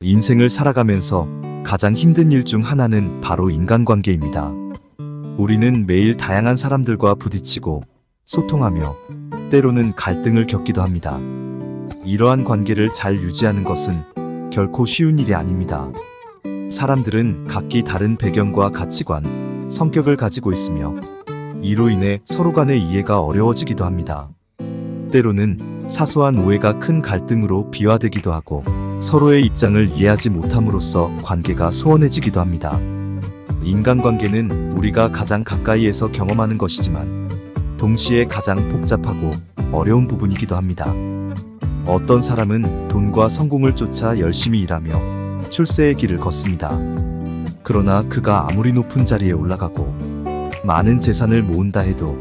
인생을 살아가면서 가장 힘든 일 중 하나는 바로 인간관계입니다. 우리는 매일 다양한 사람들과 부딪히고 소통하며 때로는 갈등을 겪기도 합니다. 이러한 관계를 잘 유지하는 것은 결코 쉬운 일이 아닙니다. 사람들은 각기 다른 배경과 가치관, 성격을 가지고 있으며 이로 인해 서로 간의 이해가 어려워지기도 합니다. 때로는 사소한 오해가 큰 갈등으로 비화되기도 하고 서로의 입장을 이해하지 못함으로써 관계가 소원해지기도 합니다. 인간관계는 우리가 가장 가까이에서 경험하는 것이지만 동시에 가장 복잡하고 어려운 부분이기도 합니다. 어떤 사람은 돈과 성공을 쫓아 열심히 일하며 출세의 길을 걷습니다. 그러나 그가 아무리 높은 자리에 올라가고 많은 재산을 모은다 해도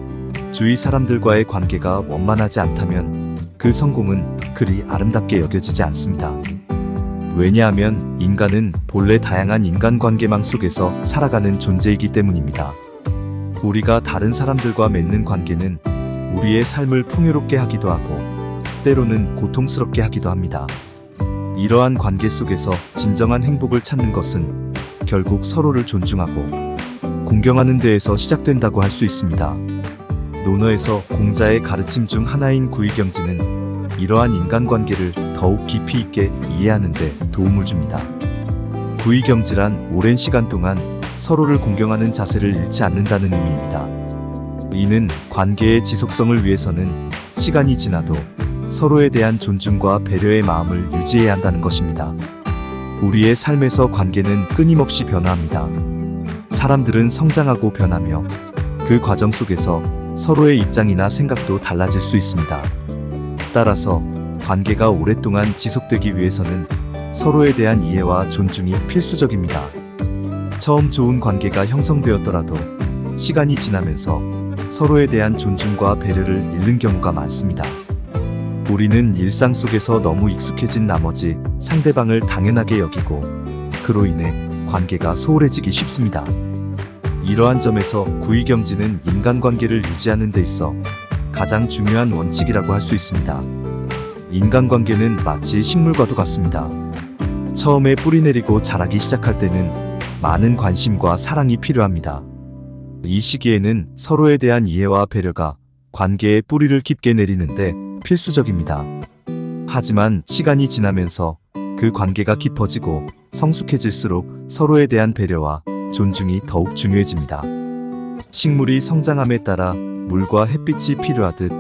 주위 사람들과의 관계가 원만하지 않다면 그 성공은 그리 아름답게 여겨지지 않습니다. 왜냐하면 인간은 본래 다양한 인간관계망 속에서 살아가는 존재이기 때문입니다. 우리가 다른 사람들과 맺는 관계는 우리의 삶을 풍요롭게 하기도 하고 때로는 고통스럽게 하기도 합니다. 이러한 관계 속에서 진정한 행복을 찾는 것은 결국 서로를 존중하고 공경하는 데에서 시작된다고 할 수 있습니다. 논어에서 공자의 가르침 중 하나인 구의경지는 이러한 인간관계를 더욱 깊이 있게 이해하는 데 도움을 줍니다. 구의경지란 오랜 시간 동안 서로를 공경하는 자세를 잃지 않는다는 의미입니다. 이는 관계의 지속성을 위해서는 시간이 지나도 서로에 대한 존중과 배려의 마음을 유지해야 한다는 것입니다. 우리의 삶에서 관계는 끊임없이 변화합니다. 사람들은 성장하고 변하며 그 과정 속에서 서로의 입장이나 생각도 달라질 수 있습니다. 따라서 관계가 오랫동안 지속되기 위해서는 서로에 대한 이해와 존중이 필수적입니다. 처음 좋은 관계가 형성되었더라도 시간이 지나면서 서로에 대한 존중과 배려를 잃는 경우가 많습니다. 우리는 일상 속에서 너무 익숙해진 나머지 상대방을 당연하게 여기고 그로 인해 관계가 소홀해지기 쉽습니다. 이러한 점에서 구의경지는 인간관계를 유지하는 데 있어 가장 중요한 원칙이라고 할 수 있습니다. 인간관계는 마치 식물과도 같습니다. 처음에 뿌리 내리고 자라기 시작할 때는 많은 관심과 사랑이 필요합니다. 이 시기에는 서로에 대한 이해와 배려가 관계의 뿌리를 깊게 내리는데 필수적입니다. 하지만 시간이 지나면서 그 관계가 깊어지고 성숙해질수록 서로에 대한 배려와 존중이 더욱 중요해집니다. 식물이 성장함에 따라 물과 햇빛이 필요하듯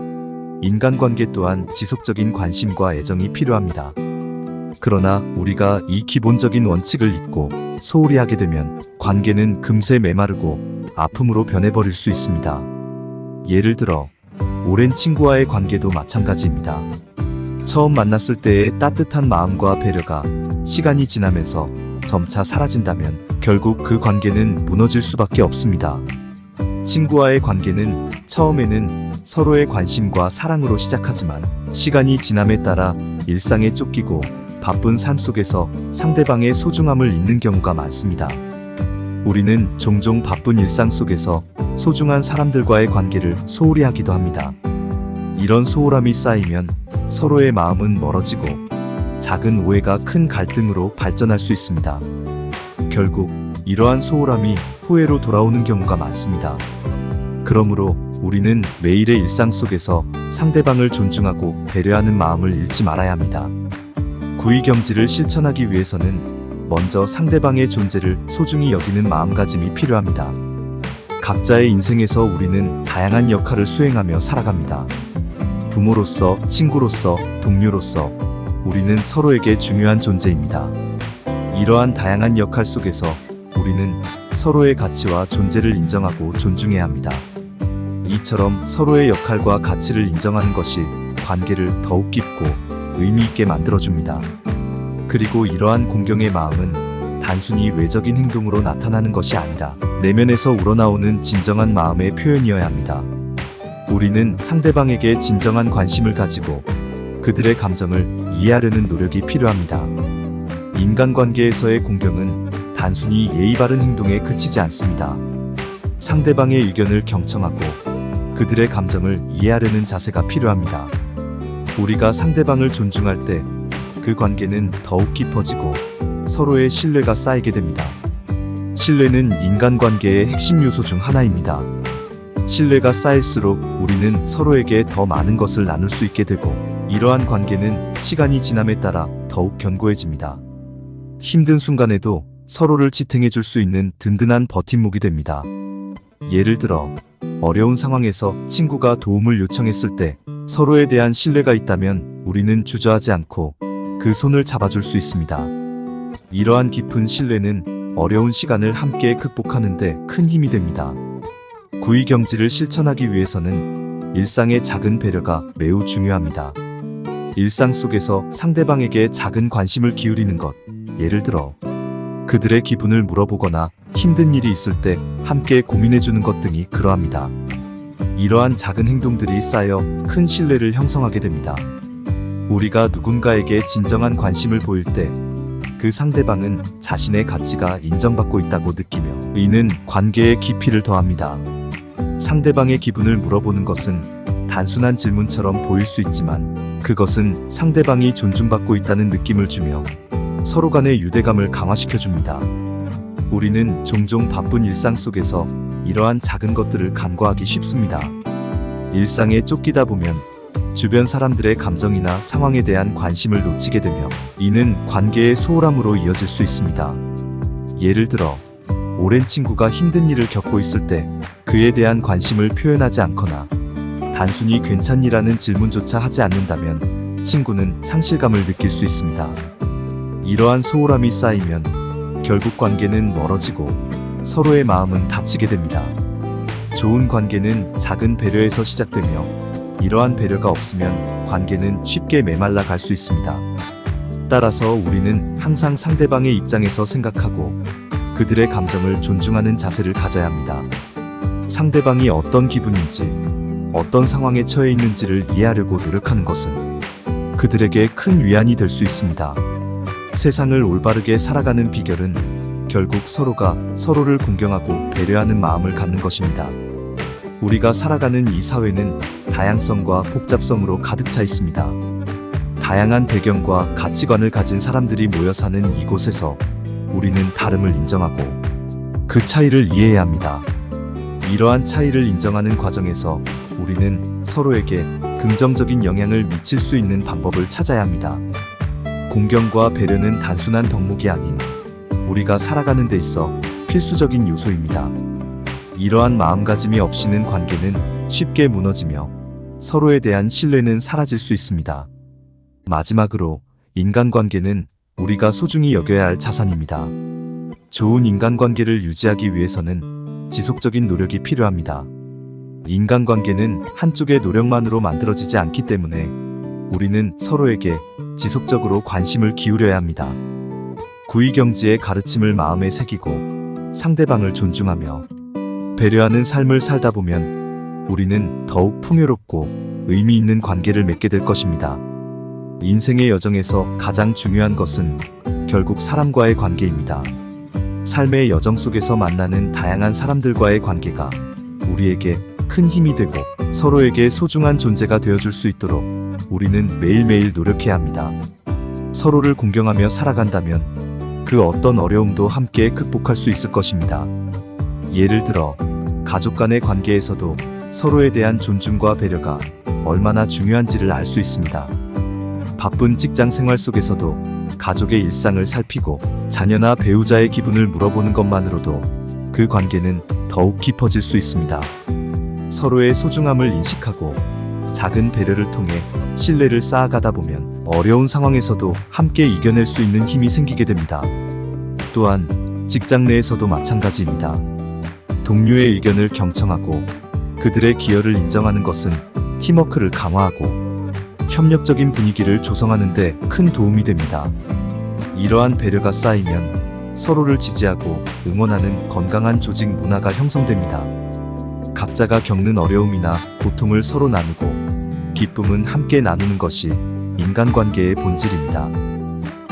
인간관계 또한 지속적인 관심과 애정이 필요합니다. 그러나 우리가 이 기본적인 원칙을 잊고 소홀히 하게 되면 관계는 금세 메마르고 아픔으로 변해버릴 수 있습니다. 예를 들어 오랜 친구와의 관계도 마찬가지입니다. 처음 만났을 때의 따뜻한 마음과 배려가 시간이 지나면서 점차 사라진다면 결국 그 관계는 무너질 수밖에 없습니다. 친구와의 관계는 처음에는 서로의 관심과 사랑으로 시작하지만 시간이 지남에 따라 일상에 쫓기고 바쁜 삶 속에서 상대방의 소중함을 잊는 경우가 많습니다. 우리는 종종 바쁜 일상 속에서 소중한 사람들과의 관계를 소홀히 하기도 합니다. 이런 소홀함이 쌓이면 서로의 마음은 멀어지고 작은 오해가 큰 갈등으로 발전할 수 있습니다. 결국 이러한 소홀함이 후회로 돌아오는 경우가 많습니다. 그러므로 우리는 매일의 일상 속에서 상대방을 존중하고 배려하는 마음을 잃지 말아야 합니다. 구의경지를 실천하기 위해서는 먼저 상대방의 존재를 소중히 여기는 마음가짐이 필요합니다. 각자의 인생에서 우리는 다양한 역할을 수행하며 살아갑니다. 부모로서, 친구로서, 동료로서 우리는 서로에게 중요한 존재입니다. 이러한 다양한 역할 속에서 우리는 서로의 가치와 존재를 인정하고 존중해야 합니다. 이처럼 서로의 역할과 가치를 인정하는 것이 관계를 더욱 깊고 의미 있게 만들어줍니다. 그리고 이러한 공경의 마음은 단순히 외적인 행동으로 나타나는 것이 아니라 내면에서 우러나오는 진정한 마음의 표현이어야 합니다. 우리는 상대방에게 진정한 관심을 가지고 그들의 감정을 이해하려는 노력이 필요합니다. 인간관계에서의 공경은 단순히 예의 바른 행동에 그치지 않습니다. 상대방의 의견을 경청하고 그들의 감정을 이해하려는 자세가 필요합니다. 우리가 상대방을 존중할 때 그 관계는 더욱 깊어지고 서로의 신뢰가 쌓이게 됩니다. 신뢰는 인간관계의 핵심 요소 중 하나입니다. 신뢰가 쌓일수록 우리는 서로에게 더 많은 것을 나눌 수 있게 되고, 이러한 관계는 시간이 지남에 따라 더욱 견고해집니다. 힘든 순간에도 서로를 지탱해 줄 수 있는 든든한 버팀목이 됩니다. 예를 들어, 어려운 상황에서 친구가 도움을 요청했을 때 서로에 대한 신뢰가 있다면 우리는 주저하지 않고 그 손을 잡아줄 수 있습니다. 이러한 깊은 신뢰는 어려운 시간을 함께 극복하는 데 큰 힘이 됩니다. 구의경지를 실천하기 위해서는 일상의 작은 배려가 매우 중요합니다. 일상 속에서 상대방에게 작은 관심을 기울이는 것, 예를 들어 그들의 기분을 물어보거나 힘든 일이 있을 때 함께 고민해주는 것 등이 그러합니다. 이러한 작은 행동들이 쌓여 큰 신뢰를 형성하게 됩니다. 우리가 누군가에게 진정한 관심을 보일 때 그 상대방은 자신의 가치가 인정받고 있다고 느끼며 이는 관계의 깊이를 더합니다. 상대방의 기분을 물어보는 것은 단순한 질문처럼 보일 수 있지만 그것은 상대방이 존중받고 있다는 느낌을 주며 서로 간의 유대감을 강화시켜줍니다. 우리는 종종 바쁜 일상 속에서 이러한 작은 것들을 간과하기 쉽습니다. 일상에 쫓기다 보면 주변 사람들의 감정이나 상황에 대한 관심을 놓치게 되며 이는 관계의 소홀함으로 이어질 수 있습니다. 예를 들어 오랜 친구가 힘든 일을 겪고 있을 때 그에 대한 관심을 표현하지 않거나 단순히 괜찮니라는 질문조차 하지 않는다면 친구는 상실감을 느낄 수 있습니다. 이러한 소홀함이 쌓이면 결국 관계는 멀어지고 서로의 마음은 다치게 됩니다. 좋은 관계는 작은 배려에서 시작되며 이러한 배려가 없으면 관계는 쉽게 메말라 갈 수 있습니다. 따라서 우리는 항상 상대방의 입장에서 생각하고 그들의 감정을 존중하는 자세를 가져야 합니다. 상대방이 어떤 기분인지, 어떤 상황에 처해 있는지를 이해하려고 노력하는 것은 그들에게 큰 위안이 될 수 있습니다. 세상을 올바르게 살아가는 비결은 결국 서로가 서로를 공경하고 배려하는 마음을 갖는 것입니다. 우리가 살아가는 이 사회는 다양성과 복잡성으로 가득 차 있습니다. 다양한 배경과 가치관을 가진 사람들이 모여 사는 이곳에서 우리는 다름을 인정하고 그 차이를 이해해야 합니다. 이러한 차이를 인정하는 과정에서 우리는 서로에게 긍정적인 영향을 미칠 수 있는 방법을 찾아야 합니다. 공경과 배려는 단순한 덕목이 아닌 우리가 살아가는 데 있어 필수적인 요소입니다. 이러한 마음가짐이 없이는 관계는 쉽게 무너지며 서로에 대한 신뢰는 사라질 수 있습니다. 마지막으로 인간관계는 우리가 소중히 여겨야 할 자산입니다. 좋은 인간관계를 유지하기 위해서는 지속적인 노력이 필요합니다. 인간관계는 한쪽의 노력만으로 만들어지지 않기 때문에 우리는 서로에게 지속적으로 관심을 기울여야 합니다. 구의경지의 가르침을 마음에 새기고 상대방을 존중하며 배려하는 삶을 살다 보면 우리는 더욱 풍요롭고 의미 있는 관계를 맺게 될 것입니다. 인생의 여정에서 가장 중요한 것은 결국 사람과의 관계입니다. 삶의 여정 속에서 만나는 다양한 사람들과의 관계가 우리에게 큰 힘이 되고 서로에게 소중한 존재가 되어줄 수 있도록 우리는 매일매일 노력해야 합니다. 서로를 공경하며 살아간다면 그 어떤 어려움도 함께 극복할 수 있을 것입니다. 예를 들어 가족 간의 관계에서도 서로에 대한 존중과 배려가 얼마나 중요한지를 알 수 있습니다. 바쁜 직장 생활 속에서도 가족의 일상을 살피고 자녀나 배우자의 기분을 물어보는 것만으로도 그 관계는 더욱 깊어질 수 있습니다. 서로의 소중함을 인식하고 작은 배려를 통해 신뢰를 쌓아가다 보면 어려운 상황에서도 함께 이겨낼 수 있는 힘이 생기게 됩니다. 또한 직장 내에서도 마찬가지입니다. 동료의 의견을 경청하고 그들의 기여를 인정하는 것은 팀워크를 강화하고 협력적인 분위기를 조성하는 데 큰 도움이 됩니다. 이러한 배려가 쌓이면 서로를 지지하고 응원하는 건강한 조직 문화가 형성됩니다. 각자가 겪는 어려움이나 고통을 서로 나누고 기쁨은 함께 나누는 것이 인간관계의 본질입니다.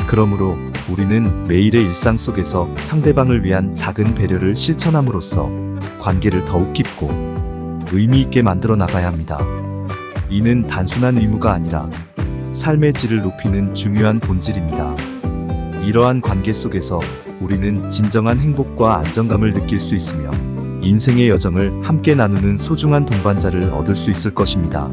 그러므로 우리는 매일의 일상 속에서 상대방을 위한 작은 배려를 실천함으로써 관계를 더욱 깊고 의미 있게 만들어 나가야 합니다. 이는 단순한 의무가 아니라 삶의 질을 높이는 중요한 본질입니다. 이러한 관계 속에서 우리는 진정한 행복과 안정감을 느낄 수 있으며 인생의 여정을 함께 나누는 소중한 동반자를 얻을 수 있을 것입니다.